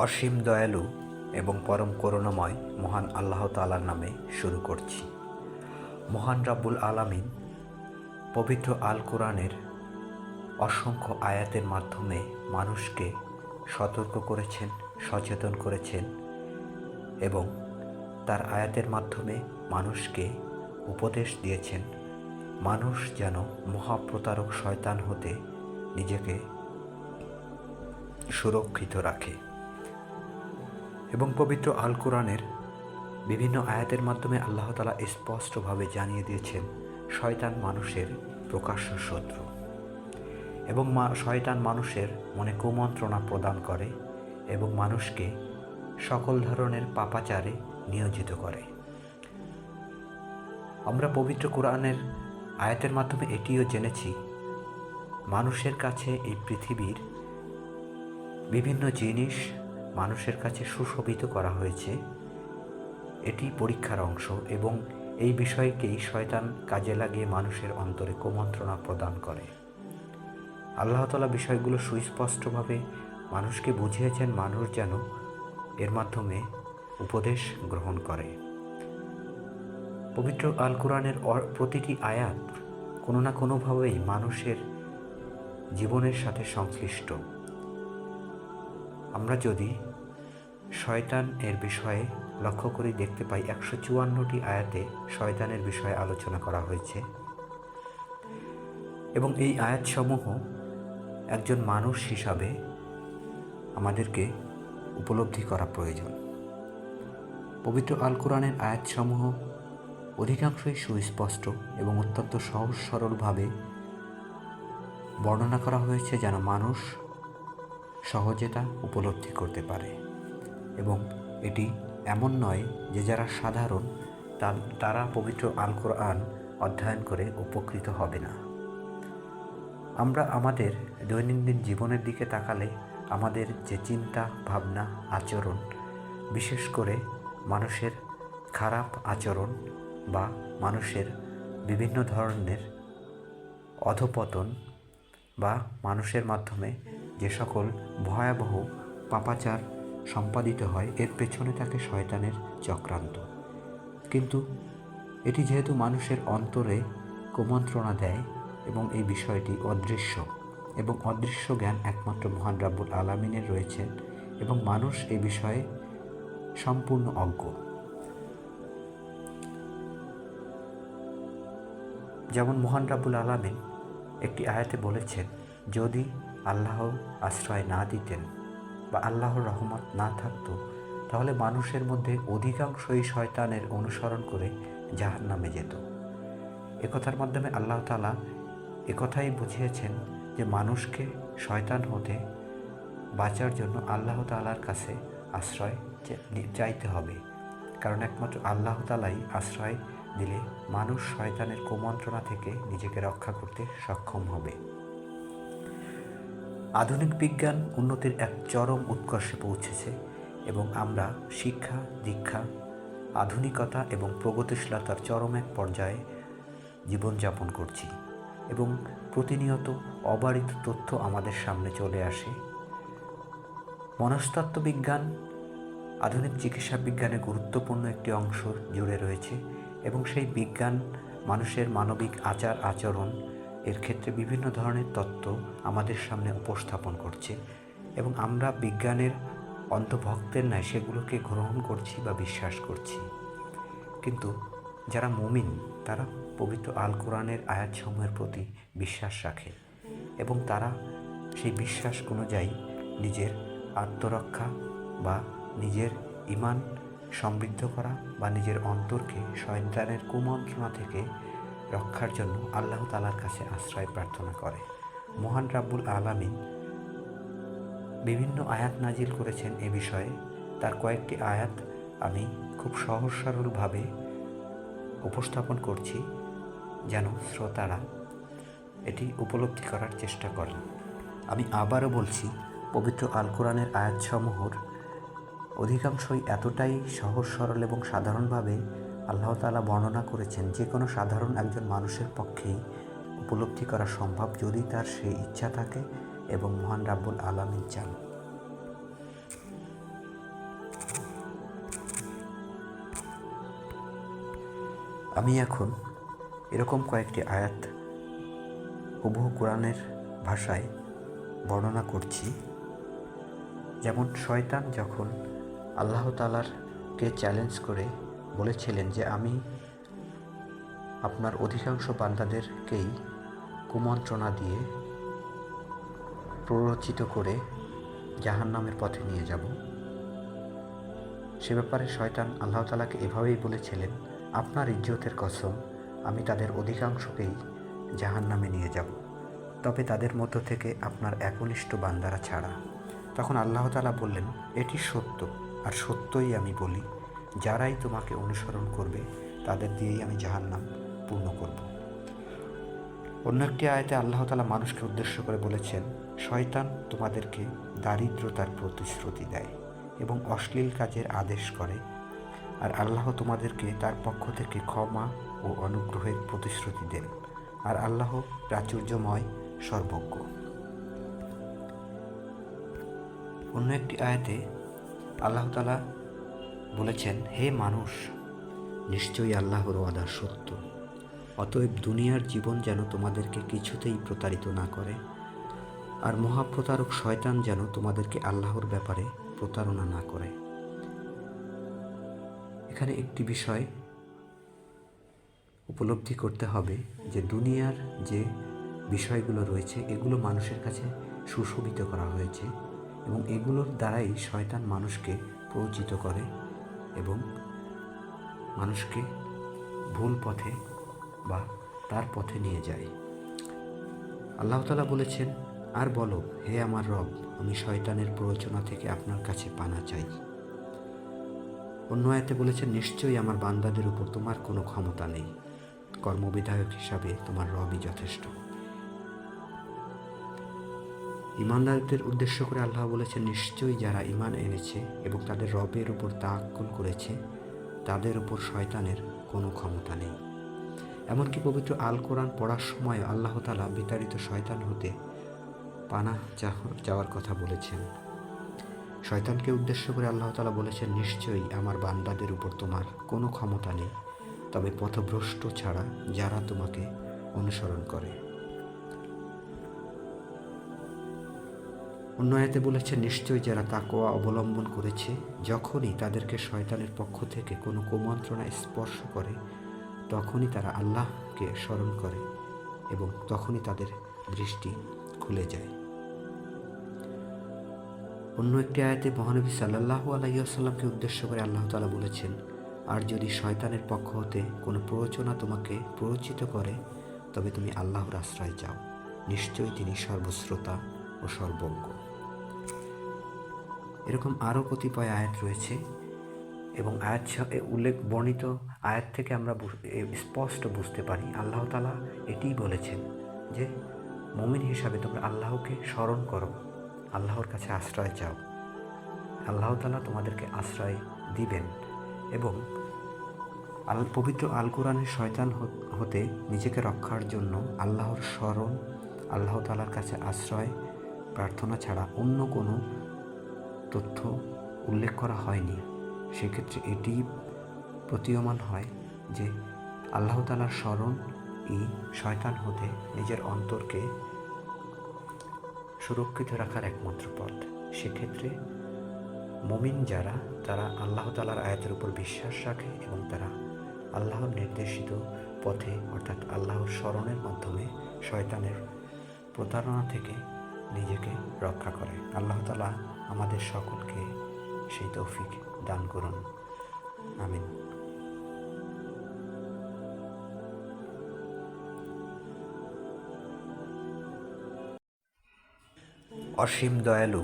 অসীম দয়ালু এবং পরম করুণাময় মহান আল্লাহ তাআলার নামে শুরু করছি। মহান রাব্বুল আলামিন পবিত্র আল কোরআনের অসংখ্য আয়াতের মাধ্যমে মানুষকে সতর্ক করেছেন, সচেতন করেছেন এবং তার আয়াতের মাধ্যমে মানুষকে উপদেশ দিয়েছেন মানুষ যেন মহাপ্রতারক শয়তান হতে নিজেকে সুরক্ষিত রাখে। এবং পবিত্র আল কোরআনের বিভিন্ন আয়াতের মাধ্যমে আল্লাহ তাআলা স্পষ্টভাবে জানিয়ে দিয়েছেন শয়তান মানুষের প্রকাশ্য শত্রু এবং শয়তান মানুষের মনে কুমন্ত্রণা প্রদান করে এবং মানুষকে সকল ধরনের পাপাচারে নিয়োজিত করে। আমরা পবিত্র কোরআনের আয়াতের মাধ্যমে এটিও জেনেছি মানুষের কাছে এই পৃথিবীর বিভিন্ন জিনিস মানুষের কাছে সুশোভিত করা হয়েছে, এটি পরীক্ষার অংশ এবং এই বিষয়কেই শয়তান কাজে লাগিয়ে মানুষের অন্তরে কুমন্ত্রণা প্রদান করে। আল্লাহ তাআলা বিষয়গুলো সুস্পষ্টভাবে মানুষকে বুঝিয়েছেন, মানুষ যেন এর মাধ্যমে উপদেশ গ্রহণ করে। পবিত্র আল কোরআনের প্রতিটি আয়াত কোনো না কোনোভাবেই মানুষের জীবনের সাথে সংশ্লিষ্ট। আমরা যদি শয়তান এর বিষয়ে লক্ষ্য করে দেখতে পাই 154টি আয়াতে শয়তানের বিষয়ে আলোচনা করা হয়েছে এবং এই আয়াতসমূহ একজন মানুষ হিসাবে আমাদেরকে উপলব্ধি করা প্রয়োজন। পবিত্র আল কোরআনের আয়াতসমূহ অধিকাংশই সুস্পষ্ট এবং অত্যন্ত সহজ সরলভাবে বর্ণনা করা হয়েছে যেন মানুষ সহজে তা উপলব্ধি করতে পারে। এবং এটি এমন নয় যে যারা সাধারণ তারা পবিত্র আল কোরআন অধ্যয়ন করে উপকৃত হবে না। আমরা আমাদের দৈনন্দিন জীবনের দিকে তাকালে আমাদের যে চিন্তা ভাবনা আচরণ, বিশেষ করে মানুষের খারাপ আচরণ বা মানুষের বিভিন্ন ধরনের অধঃপতন বা মানুষের মাধ্যমে যে সকল ভয়াবহ পাপাচার সম্পাদিত হয়, এর পেছনে থাকে শয়তানের চক্রান্ত। কিন্তু এটি যেহেতু মানুষের অন্তরে কুমন্ত্রণা দেয় এবং এই বিষয়টি অদৃশ্য এবং অদৃশ্য জ্ঞান একমাত্র মহান রাব্বুল আলামিনের রয়েছে এবং মানুষ এই বিষয়ে সম্পূর্ণ অজ্ঞ। যেমন মহান রাব্বুল আলামিন একটি আয়াতে বলেছেন, যদি আল্লাহ আশ্রয় না দিতেন বা আল্লাহর রহমত না থাকতো তাহলে মানুষের মধ্যে অধিকাংশই শয়তানের অনুসরণ করে জাহান্নামে যেত। একথার মাধ্যমে আল্লাহ তাআলা একথাই বুঝিয়েছেন যে মানুষকে শয়তান হতে বাঁচার জন্য আল্লাহ তাআলার কাছে আশ্রয় চাইতে হবে, কারণ একমাত্র আল্লাহ তাআলাই আশ্রয় দিলে মানুষ শয়তানের কুমন্ত্রণা থেকে নিজেকে রক্ষা করতে সক্ষম হবে। আধুনিক বিজ্ঞান উন্নতির এক চরম উৎকর্ষে পৌঁছেছে এবং আমরা শিক্ষা দীক্ষা আধুনিকতা এবং প্রগতিশীলতার চরম এক পর্যায়ে জীবনযাপন করছি এবং প্রতিনিয়ত অবারিত তথ্য আমাদের সামনে চলে আসে। মনস্তত্ত্ব বিজ্ঞান আধুনিক চিকিৎসা বিজ্ঞানের গুরুত্বপূর্ণ একটি অংশ জুড়ে রয়েছে এবং সেই বিজ্ঞান মানুষের মানবিক আচার আচরণ এর ক্ষেত্রে বিভিন্ন ধরনের তত্ত্ব আমাদের সামনে উপস্থাপন করছে এবং আমরা বিজ্ঞানের অন্ধভক্তের ন্যায় সেগুলোকে গ্রহণ করছি বা বিশ্বাস করছি। কিন্তু যারা মুমিন তারা পবিত্র আল কোরআনের আয়াতসমূহের প্রতি বিশ্বাস রাখে এবং তারা সেই বিশ্বাস অনুযায়ী নিজের আত্মরক্ষা বা নিজের ঈমান সমৃদ্ধ করা বা নিজের অন্তরকে শয়তানের কুমন্ত্রণা থেকে রক্ষার জন্য আল্লাহ তাআলার কাছে আশ্রয় প্রার্থনা করে। মহান রাব্বুল আলামিন বিভিন্ন আয়াত নাজিল করেছেন এ বিষয়ে। তার কয়েকটি আয়াত আমি খুব সহজ সরলভাবে উপস্থাপন করছি যেন শ্রোতারা এটি উপলব্ধি করার চেষ্টা করেন। আমি আবারও বলছি, পবিত্র আল কোরআনের আয়াতসমূহর অধিকাংশই এতটাই সহজ সরল এবং সাধারণভাবে আল্লাহ তাআলা বর্ণনা করেছেন যে কোনো সাধারণ একজন মানুষের পক্ষেই উপলব্ধি করা সম্ভব যদি তার সেই ইচ্ছা থাকে এবং মহান রাব্বুল আলামিন চান। আমি এখন এরকম কয়েকটি আয়াত হুবহু কোরআনের ভাষায় বর্ণনা করছি। যেমন শয়তান যখন আল্লাহ তাআলাকে চ্যালেঞ্জ করে বলেছিলেন যে আমি আপনার অধিকাংশ বান্দাদেরকেই কুমন্ত্রণা দিয়ে প্ররোচিত করে জাহান্নামের পথে নিয়ে যাব, সে ব্যাপারে শয়তান আল্লাহ তাআলাকে এভাবেই বলেছিলেন, আপনার ইজ্জতের কসম, আমি তাদের অধিকাংশকেই জাহান্নামে নিয়ে যাব, তবে তাদের মধ্য থেকে আপনার একনিষ্ঠ বান্দারা ছাড়া। তখন আল্লাহ তাআলা বললেন, এটি সত্য, আর সত্যই আমি বলি, যারাই তোমাকে অনুসরণ করবে তাদের দিয়েই আমি জাহান্নাম পূর্ণ করব। অন্য একটি আয়াতে আল্লাহ তাআলা মানুষকে উদ্দেশ্য করে বলেছেন, শয়তান তোমাদেরকে দারিদ্রতার প্রতিশ্রুতি দেয় এবং অশ্লীল কাজের আদেশ করে, আর আল্লাহ তোমাদেরকে তার পক্ষ থেকে ক্ষমা ও অনুগ্রহের প্রতিশ্রুতি দেন, আর আল্লাহ প্রাচুর্যময় সর্বজ্ঞ। অন্য একটি আয়াতে আল্লাহ তাআলা বলেছেন, হে মানুষ, নিশ্চয়ই আল্লাহর ওয়াদা সত্য, অতএব দুনিয়ার জীবন যেন তোমাদেরকে কিছুতেই প্রতারিত না করে, আর মহাপ্রতারক শয়তান যেন তোমাদেরকে আল্লাহর ব্যাপারে প্রতারণা না করে। এখানে একটি বিষয় উপলব্ধি করতে হবে যে দুনিয়ার যে বিষয়গুলো রয়েছে এগুলো মানুষের কাছে সুশোভিত করা হয়েছে এবং এগুলোর দ্বারাই শয়তান মানুষকে প্ররোচিত করে এবং মানুষকে ভুল পথে বা তার পথে নিয়ে যায়। আল্লাহ তাআলা বলেছেন, আর বলো, হে আমার রব, আমি শয়তানের প্ররোচনা থেকে আপনার কাছে পানা চাই। অন্য আয়াতে বলেছেন, নিশ্চয়ই আমার বান্দাদের উপর তোমার কোনো ক্ষমতা নেই, কর্মবিধায়ক হিসাবে তোমার রবই যথেষ্ট। ঈমানদারদের উদ্দেশ্য করে আল্লাহ বলেছেন, নিশ্চয়ই যারা ঈমান এনেছে এবং তাদের রবের উপর তাওয়াক্কুল করেছে তাদের উপর শয়তানের কোনো ক্ষমতা নেই। এমনকি পবিত্র আল কোরআন পড়ার সময় আল্লাহ তাআলা বিতাড়িত শয়তান হতে পানাহ চাওয়ার কথা বলেছেন। শয়তানকে উদ্দেশ্য করে আল্লাহ তাআলা বলেছেন, নিশ্চয়ই আমার বান্দাদের উপর তোমার কোনো ক্ষমতা নেই, তবে পথভ্রষ্ট ছাড়া যারা তোমাকে অনুসরণ করে। অন্য আয়াতে বলেছেন, নিশ্চয়ই যারা তাকওয়া অবলম্বন করেছে, যখনই তাদেরকে শয়তানের পক্ষ থেকে কোনো কুমন্ত্রণা স্পর্শ করে তখনই তারা আল্লাহকে স্মরণ করে এবং তখনই তাদের দৃষ্টি খুলে যায়। অন্য একটি আয়াতে মহানবী সাল্লাল্লাহু আলাইহি ওয়াসাল্লামকে উদ্দেশ্য করে আল্লাহ তাআলা বলেছেন, আর যদি শয়তানের পক্ষ হতে কোনো প্ররোচনা তোমাকে প্ররোচিত করে তবে তুমি আল্লাহর আশ্রয় চাও, নিশ্চয়ই তিনি সর্বশ্রোতা ও সর্বজ্ঞ। এরকম আরও কতিপয় আয়াত রয়েছে এবং বর্ণিত আয়াত থেকে আমরা স্পষ্ট বুঝতে পারি আল্লাহ তাআলা এটিই বলেছেন যে মুমিন হিসাবে তোমরা আল্লাহকে স্মরণ করো, আল্লাহর কাছে আশ্রয় চাও, আল্লাহ তাআলা তোমাদেরকে আশ্রয় দিবেন। এবং পবিত্র আল কোরআনের শয়তান হতে নিজেকে রক্ষার জন্য আল্লাহর স্মরণ, আল্লাহ তাআলার কাছে আশ্রয় প্রার্থনা ছাড়া অন্য কোনো তথ্য উল্লেখ করা হয়নি। সেক্ষেত্রে এটি প্রতীয়মান হয় যে আল্লাহ তাআলার স্মরণই শয়তান হতে নিজের অন্তরকে সুরক্ষিত রাখার একমাত্র পথ। সেক্ষেত্রে মুমিন যারা, তারা আল্লাহ তাআলার আয়াতের উপর বিশ্বাস রাখে এবং তারা আল্লাহর নির্দেশিত পথে অর্থাৎ আল্লাহর স্মরণের মাধ্যমে শয়তানের প্রতারণা থেকে নিজেকে রক্ষা করে। আল্লাহ তাআলা আমাদের সকলকে সেই তৌফিক দান করুন, আমিন। অসীম দয়ালু